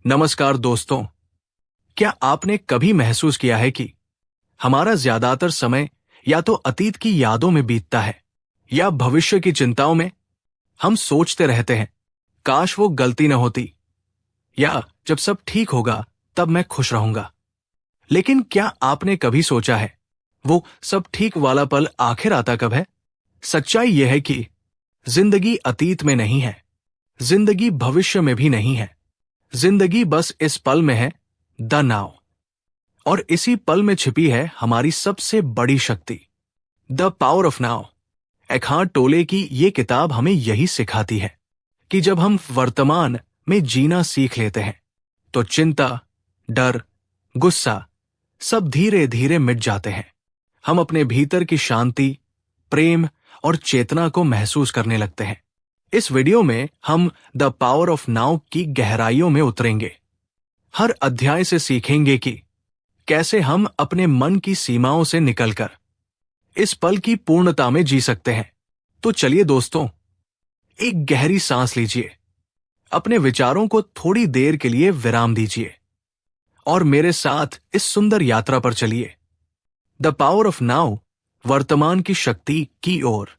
नमस्कार दोस्तों। क्या आपने कभी महसूस किया है कि हमारा ज्यादातर समय या तो अतीत की यादों में बीतता है या भविष्य की चिंताओं में? हम सोचते रहते हैं, काश वो गलती न होती, या जब सब ठीक होगा तब मैं खुश रहूंगा। लेकिन क्या आपने कभी सोचा है, वो सब ठीक वाला पल आखिर आता कब है? सच्चाई यह है कि जिंदगी अतीत में नहीं है, जिंदगी भविष्य में भी नहीं है। जिंदगी बस इस पल में है, द नाउ। और इसी पल में छिपी है हमारी सबसे बड़ी शक्ति, द पावर ऑफ नाउ। एकहार्ट टोले की ये किताब हमें यही सिखाती है कि जब हम वर्तमान में जीना सीख लेते हैं तो चिंता, डर, गुस्सा सब धीरे धीरे मिट जाते हैं। हम अपने भीतर की शांति, प्रेम और चेतना को महसूस करने लगते हैं। इस वीडियो में हम द पावर ऑफ नाउ की गहराइयों में उतरेंगे। हर अध्याय से सीखेंगे कि कैसे हम अपने मन की सीमाओं से निकलकर इस पल की पूर्णता में जी सकते हैं। तो चलिए दोस्तों, एक गहरी सांस लीजिए, अपने विचारों को थोड़ी देर के लिए विराम दीजिए और मेरे साथ इस सुंदर यात्रा पर चलिए, द पावर ऑफ नाउ, वर्तमान की शक्ति की ओर।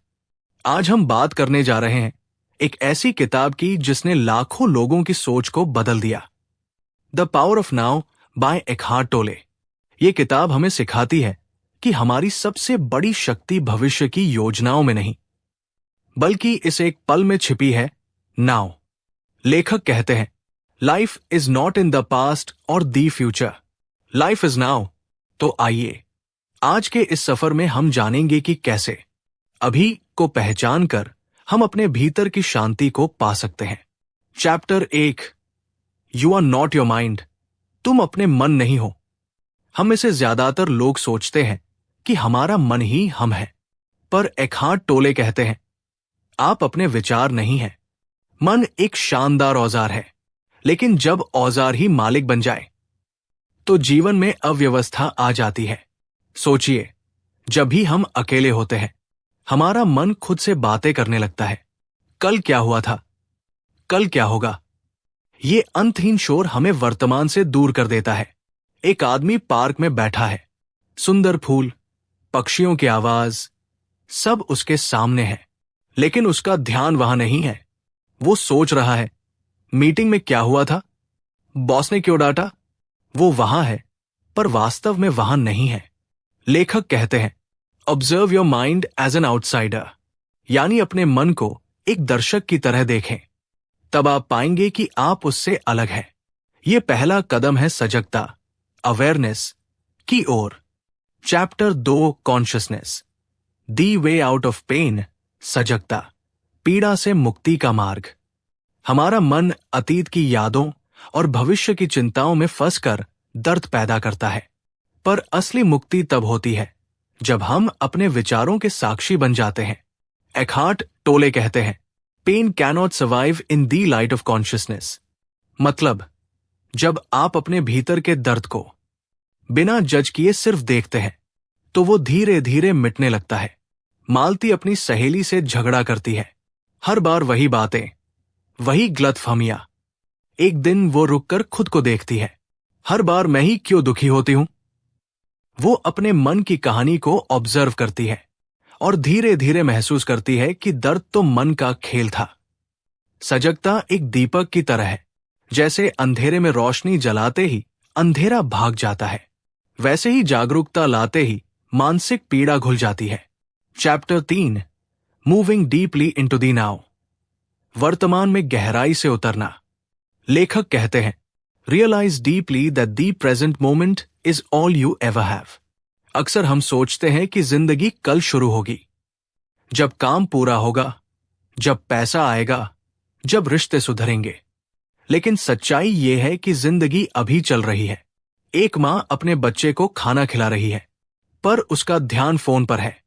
आज हम बात करने जा रहे हैं एक ऐसी किताब की जिसने लाखों लोगों की सोच को बदल दिया। The power of now by Eckhart Tolle. ये किताब हमें सिखाती है कि हमारी सबसे बड़ी शक्ति भविष्य की योजनाओं में नहीं, बल्कि इस एक पल में छिपी है, नाउ। लेखक कहते हैं, life is not in the past और the future, life is now. तो आइए आज के इस सफर में हम जानेंगे कि कैसे अभी को पहचान कर हम अपने भीतर की शांति को पा सकते हैं। Chapter 1, you are not your mind. तुम अपने मन नहीं हो। हम में से ज्यादातर लोग सोचते हैं कि हमारा मन ही हम है, पर एकहार्ट टोले कहते हैं, आप अपने विचार नहीं हैं। मन एक शानदार औजार है, लेकिन जब औजार ही मालिक बन जाए तो जीवन में अव्यवस्था आ जाती है। सोचिए, जब भी हम अकेले होते हैं हमारा मन खुद से बातें करने लगता है। कल क्या हुआ था, कल क्या होगा। ये अंतहीन शोर हमें वर्तमान से दूर कर देता है। एक आदमी पार्क में बैठा है, सुंदर फूल, पक्षियों की आवाज, सब उसके सामने है, लेकिन उसका ध्यान वहां नहीं है। वो सोच रहा है, मीटिंग में क्या हुआ था, बॉस ने क्यों डांटा। वो वहां है, पर वास्तव में वहां नहीं है। लेखक कहते हैं, observe your mind as an outsider, यानी अपने मन को एक दर्शक की तरह देखें, तब आप पाएंगे कि आप उससे अलग हैं। यह पहला कदम है सजगता, अवेयरनेस की ओर। Chapter 2, consciousness, the way out of pain. सजगता, पीड़ा से मुक्ति का मार्ग। हमारा मन अतीत की यादों और भविष्य की चिंताओं में फंसकर दर्द पैदा करता है, पर असली मुक्ति तब होती है जब हम अपने विचारों के साक्षी बन जाते हैं। एकहार्ट टोले कहते हैं, pain cannot survive in the light of consciousness. मतलब, जब आप अपने भीतर के दर्द को बिना जज किए सिर्फ देखते हैं तो वो धीरे धीरे मिटने लगता है। मालती अपनी सहेली से झगड़ा करती है, हर बार वही बातें, वही गलतफहमियां। एक दिन वो रुककर खुद को देखती है, हर बार मैं ही क्यों दुखी होती हूं। वो अपने मन की कहानी को ऑब्जर्व करती है और धीरे धीरे महसूस करती है कि दर्द तो मन का खेल था। सजगता एक दीपक की तरह है, जैसे अंधेरे में रोशनी जलाते ही अंधेरा भाग जाता है, वैसे ही जागरूकता लाते ही मानसिक पीड़ा घुल जाती है। Chapter 3, moving deeply into the now, वर्तमान में गहराई से उतरना। लेखक कहते हैं, realise deeply that the present moment is all you ever have. अक्सर हम सोचते हैं कि जिंदगी कल शुरू होगी, जब काम पूरा होगा, जब पैसा आएगा, जब रिश्ते सुधरेंगे। लेकिन सच्चाई ये है कि जिंदगी अभी चल रही है। एक मां अपने बच्चे को खाना खिला रही है, पर उसका ध्यान फोन पर है।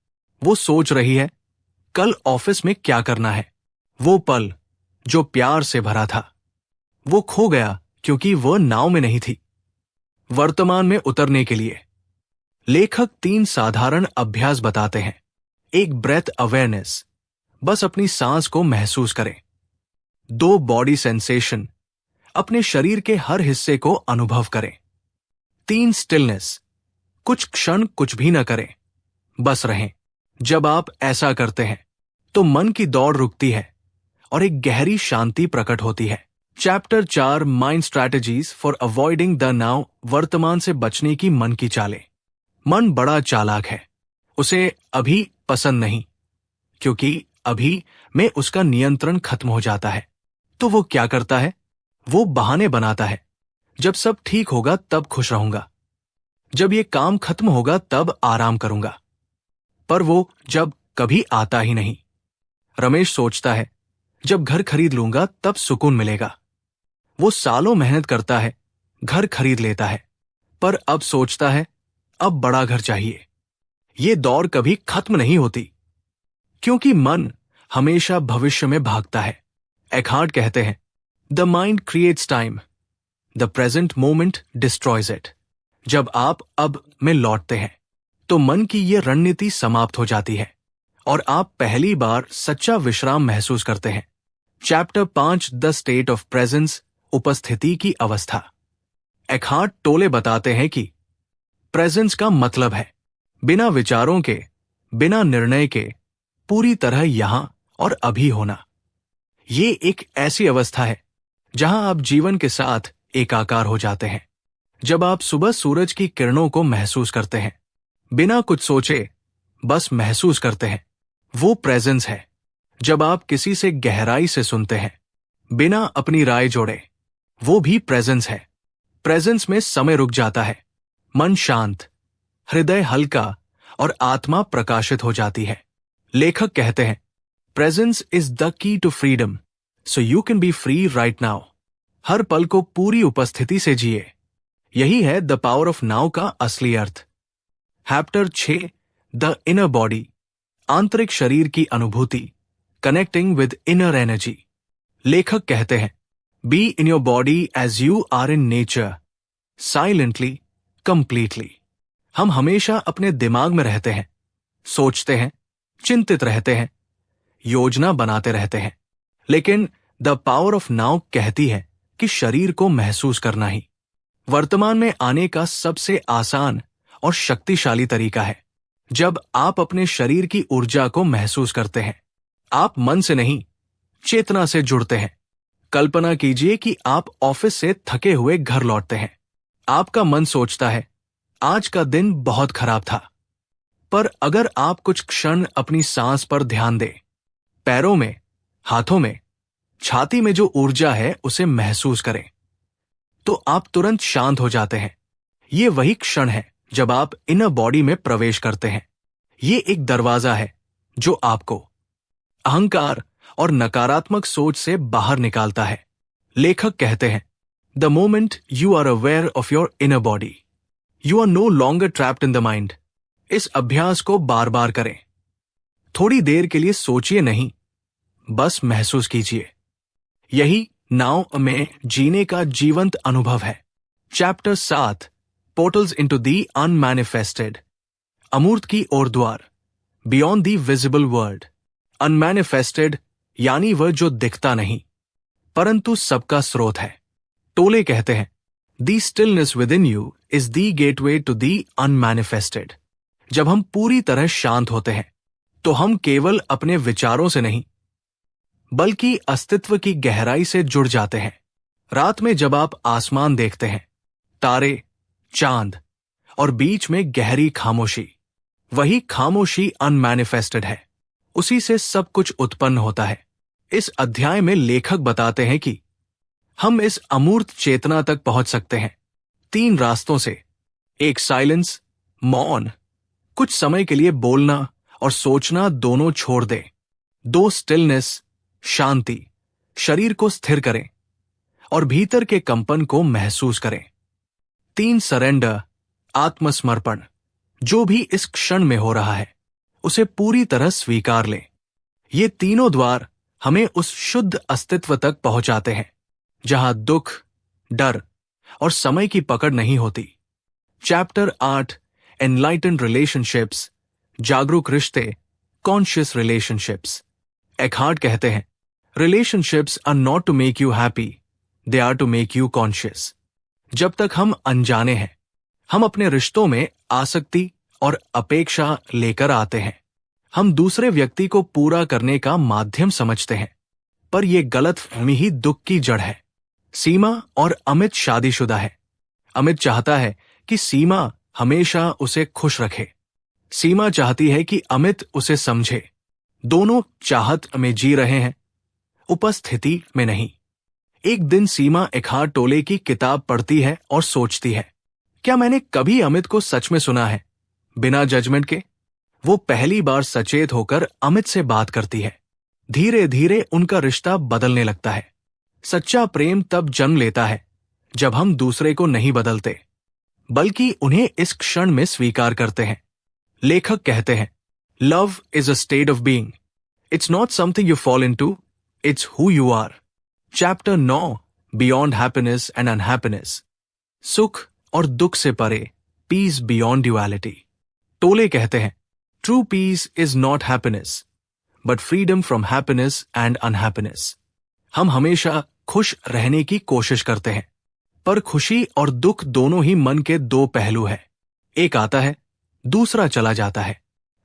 वो सोच रही है, कल ऑफिस में क्या करना है। वो पल जो प्यार से भरा था, वो खो गया क्योंकि वो नाव में नहीं थी। वर्तमान में उतरने के लिए लेखक 3 साधारण अभ्यास बताते हैं। एक, ब्रेथ अवेयरनेस, बस अपनी सांस को महसूस करें। 2, बॉडी सेंसेशन, अपने शरीर के हर हिस्से को अनुभव करें। 3 स्टिलनेस, कुछ क्षण कुछ भी न करें, बस रहें। जब आप ऐसा करते हैं तो मन की दौड़ रुकती है और एक गहरी शांति प्रकट होती है। Chapter 4 mind strategies for avoiding the now, वर्तमान से बचने की मन की चालें। मन बड़ा चालाक है, उसे अभी पसंद नहीं, क्योंकि अभी में उसका नियंत्रण खत्म हो जाता है। तो वो क्या करता है? वो बहाने बनाता है। जब सब ठीक होगा तब खुश रहूंगा, जब ये काम खत्म होगा तब आराम करूंगा। पर वो जब कभी आता ही नहीं। रमेश सोचता है, जब घर खरीद लूंगा तब सुकून मिलेगा। वो सालों मेहनत करता है, घर खरीद लेता है, पर अब सोचता है, अब बड़ा घर चाहिए। ये दौड़ कभी खत्म नहीं होती, क्योंकि मन हमेशा भविष्य में भागता है। एकहार्ट कहते हैं, the mind creates time, the present moment destroys it. जब आप अब में लौटते हैं तो मन की ये रणनीति समाप्त हो जाती है और आप पहली बार सच्चा विश्राम महसूस करते हैं। Chapter 5 the state of presence, उपस्थिति की अवस्था। एकहार्ट टोले बताते हैं कि प्रेजेंस का मतलब है बिना विचारों के, बिना निर्णय के, पूरी तरह यहां और अभी होना। ये एक ऐसी अवस्था है जहां आप जीवन के साथ एकाकार हो जाते हैं। जब आप सुबह सूरज की किरणों को महसूस करते हैं, बिना कुछ सोचे बस महसूस करते हैं, वो प्रेजेंस है। जब आप किसी से गहराई से सुनते हैं, बिना अपनी राय जोड़े, वो भी प्रेजेंस है। प्रेजेंस में समय रुक जाता है, मन शांत, हृदय हल्का और आत्मा प्रकाशित हो जाती है। लेखक कहते हैं, presence is the key to freedom, so you can be free right now. हर पल को पूरी उपस्थिति से जिए, यही है द पावर ऑफ नाउ का असली अर्थ। चैप्टर 6 द इनर बॉडी, आंतरिक शरीर की अनुभूति, कनेक्टिंग विद इनर एनर्जी। लेखक कहते हैं, be in your body as you are in nature, silently, completely. हम हमेशा अपने दिमाग में रहते हैं, सोचते हैं, चिंतित रहते हैं, योजना बनाते रहते हैं, लेकिन द पावर ऑफ नाउ कहती है कि शरीर को महसूस करना ही वर्तमान में आने का सबसे आसान और शक्तिशाली तरीका है। जब आप अपने शरीर की ऊर्जा को महसूस करते हैं, आप मन से नहीं, चेतना से जुड़ते हैं। कल्पना कीजिए कि आप ऑफिस से थके हुए घर लौटते हैं। आपका मन सोचता है, आज का दिन बहुत खराब था। पर अगर आप कुछ क्षण अपनी सांस पर ध्यान दें, पैरों में, हाथों में, छाती में जो ऊर्जा है उसे महसूस करें, तो आप तुरंत शांत हो जाते हैं। ये वही क्षण है जब आप इनर बॉडी में प्रवेश करते हैं। ये एक दरवाजा है जो आपको अहंकार और नकारात्मक सोच से बाहर निकालता है। लेखक कहते हैं, the moment you are aware of your inner body, you are no longer trapped in the mind. इस अभ्यास को बार बार करें। थोड़ी देर के लिए सोचिए नहीं, बस महसूस कीजिए। यही नाव में जीने का जीवंत अनुभव है। Chapter 7 portals into the unmanifested, अमूर्त की ओर द्वार, beyond the visible world. Unmanifested यानी वह जो दिखता नहीं परंतु सबका स्रोत है। टोले कहते हैं, the stillness within you is the gateway to the unmanifested. जब हम पूरी तरह शांत होते हैं तो हम केवल अपने विचारों से नहीं बल्कि अस्तित्व की गहराई से जुड़ जाते हैं। रात में जब आप आसमान देखते हैं, तारे, चांद और बीच में गहरी खामोशी, वही खामोशी अनमैनिफेस्टेड है। उसी से सब कुछ उत्पन्न होता है। इस अध्याय में लेखक बताते हैं कि हम इस अमूर्त चेतना तक पहुंच सकते हैं 3 रास्तों से। एक साइलेंस, मौन, कुछ समय के लिए बोलना और सोचना दोनों छोड़ दें। 2 स्टिलनेस, शांति, शरीर को स्थिर करें और भीतर के कंपन को महसूस करें। 3 सरेंडर, आत्मसमर्पण, जो भी इस क्षण में हो रहा है उसे पूरी तरह स्वीकार लें। ये तीनों द्वार हमें उस शुद्ध अस्तित्व तक पहुंचाते हैं जहां दुख, डर और समय की पकड़ नहीं होती। चैप्टर 8 एनलाइटेंड रिलेशनशिप्स, जागरूक रिश्ते, कॉन्शियस रिलेशनशिप्स। एकहार्ट कहते हैं, relationships are not to make you happy, they are to make you conscious. जब तक हम अनजाने हैं, हम अपने रिश्तों में आसक्ति और अपेक्षा लेकर आते हैं। हम दूसरे व्यक्ति को पूरा करने का माध्यम समझते हैं, पर यह गलतफहमी ही दुख की जड़ है। सीमा और अमित शादीशुदा है। अमित चाहता है कि सीमा हमेशा उसे खुश रखे। सीमा चाहती है कि अमित उसे समझे। दोनों चाहत में जी रहे हैं, उपस्थिति में नहीं। एक दिन सीमा इकहार टोले की किताब पढ़ती है और सोचती है, क्या मैंने कभी अमित को सच में सुना है, बिना जजमेंट के? वो पहली बार सचेत होकर अमित से बात करती है। धीरे धीरे उनका रिश्ता बदलने लगता है। सच्चा प्रेम तब जन्म लेता है जब हम दूसरे को नहीं बदलते, बल्कि उन्हें इस क्षण में स्वीकार करते हैं। लेखक कहते हैं, love is a state of being. It's not something you fall into, it's who you are. Chapter 9, beyond happiness and unhappiness. सुख और दुख से परे, पीस बियॉन्ड ड्युअलिटी। टोले कहते हैं, true peace is not happiness but freedom from happiness and unhappiness. हम हमेशा खुश रहने की कोशिश करते हैं, पर खुशी और दुख दोनों ही मन के दो पहलू हैं। एक आता है, दूसरा चला जाता है।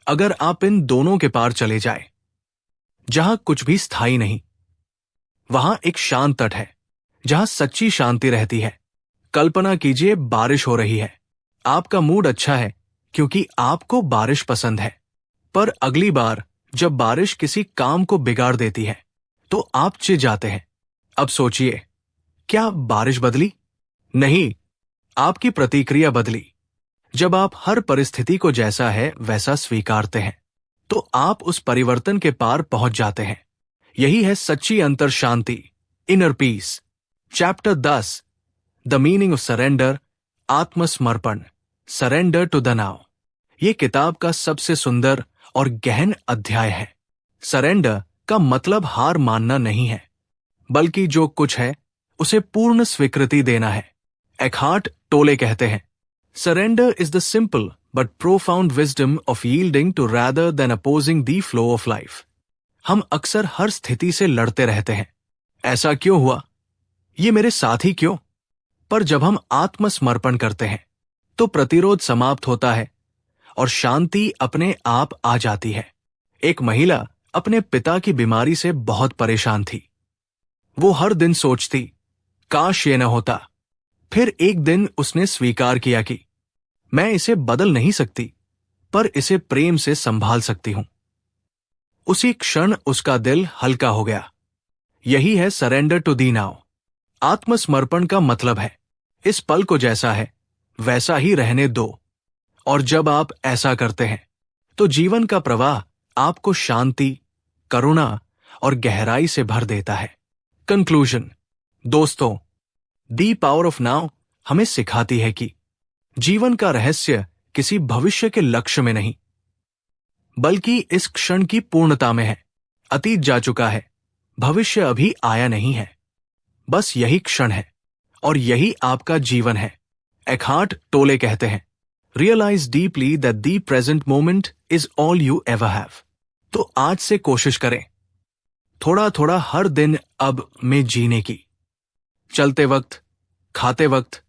अगर आप इन दोनों के पार चले जाए, जहां कुछ भी स्थायी नहीं, वहां एक शांत तट है जहां सच्ची शांति रहती है। कल्पना कीजिए, बारिश हो रही है। आपका मूड अच्छा है क्योंकि आपको बारिश पसंद है, पर अगली बार जब बारिश किसी काम को बिगाड़ देती है तो आप चिढ़ जाते हैं। अब सोचिए, क्या बारिश बदली? नहीं, आपकी प्रतिक्रिया बदली। जब आप हर परिस्थिति को जैसा है वैसा स्वीकारते हैं, तो आप उस परिवर्तन के पार पहुंच जाते हैं। यही है सच्ची अंतर शांति, inner peace. Chapter 10, the meaning of surrender, आत्मसमर्पण, सरेंडर टू द नाउ। ये किताब का सबसे सुंदर और गहन अध्याय है। सरेंडर का मतलब हार मानना नहीं है, बल्कि जो कुछ है उसे पूर्ण स्वीकृति देना है। एकहार्ट टोले कहते हैं, surrender is the simple but profound wisdom of yielding to rather than opposing the flow of life. हम अक्सर हर स्थिति से लड़ते रहते हैं। ऐसा क्यों हुआ? ये मेरे साथ ही क्यों? पर जब हम आत्मसमर्पण करते हैं तो प्रतिरोध समाप्त होता है और शांति अपने आप आ जाती है। एक महिला अपने पिता की बीमारी से बहुत परेशान थी। वो हर दिन सोचती, काश ये न होता। फिर एक दिन उसने स्वीकार किया कि मैं इसे बदल नहीं सकती, पर इसे प्रेम से संभाल सकती हूं। उसी क्षण उसका दिल हल्का हो गया। यही है सरेंडर टू दी नाउ। आत्मसमर्पण का मतलब है, इस पल को जैसा है वैसा ही रहने दो। और जब आप ऐसा करते हैं तो जीवन का प्रवाह आपको शांति, करुणा और गहराई से भर देता है। कंक्लूजन। दोस्तों, दी पावर ऑफ नाउ हमें सिखाती है कि जीवन का रहस्य किसी भविष्य के लक्ष्य में नहीं, बल्कि इस क्षण की पूर्णता में है। अतीत जा चुका है, भविष्य अभी आया नहीं है। बस यही क्षण है और यही आपका जीवन है। एकहार्ट टोले कहते हैं, realise deeply that the present moment is all you ever have. तो आज से कोशिश करें, थोड़ा थोड़ा हर दिन अब में जीने की। चलते वक्त, खाते वक्त,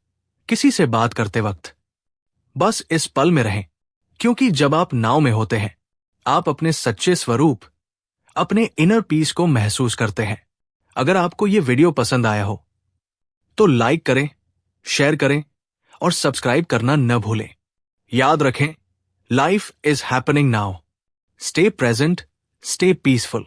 किसी से बात करते वक्त, बस इस पल में रहें, क्योंकि जब आप नाव में होते हैं आप अपने सच्चे स्वरूप, अपने इनर पीस को महसूस करते हैं। अगर आपको यह वीडियो पसंद आया हो तो लाइक करें, शेयर करें और सब्सक्राइब करना न भूलें। याद रखें, life is happening now. Stay present, stay peaceful.